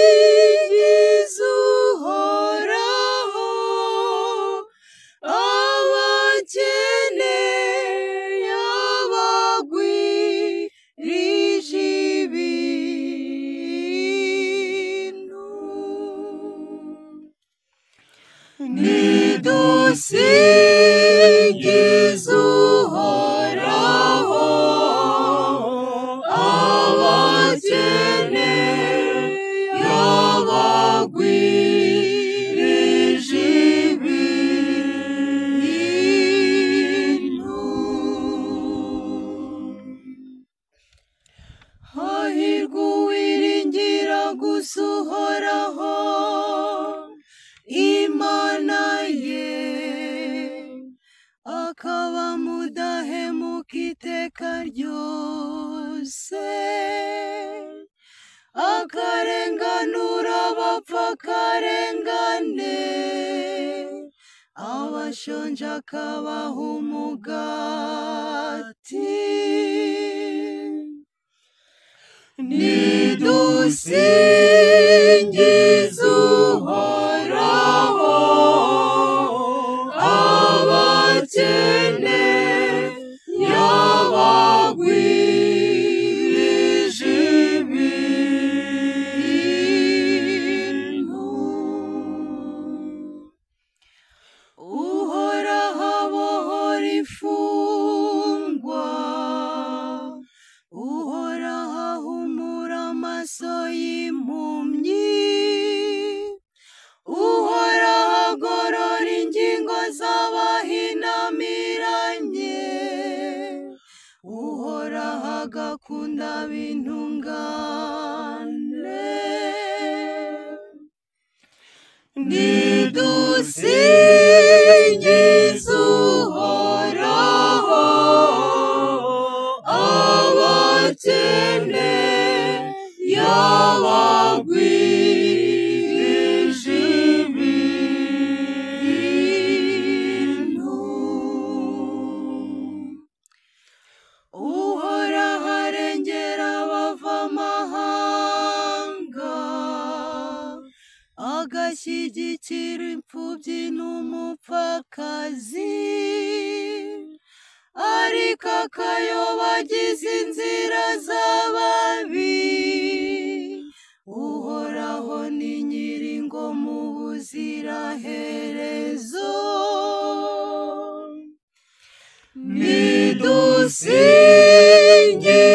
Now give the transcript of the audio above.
nidusingize Uhoraho, abakene yabagwirije ibintu. Nidusingize Uhoraho, abakene yabagwirije ibintu. Hahirwa uwiringira gusa Uhoraho, Imana ye, akaba mudahemuka iteka ryose, akarenganura abapfa akarengane, abashonje akabaha umugati. Nidusingize Uhoraho, abakene yabagwirije ibintu. Uhoraho abohora imfungwa, Uhoraho ahumura amaso y'impumyi, Uhoraho agorora ingingo z'abahinamiranye, Uhoraho agakunda ab'intungane. Nidusingize Uhoraho, abakene yabagwirije ibintu. Uhoraho arengera abavamahanga, agashyigikira imfubyi n'umupfakazi, ariko akayobagiza inzira z'ababi. Uhoraho ni Nyiringoma ubuziraherezo. Nidusingize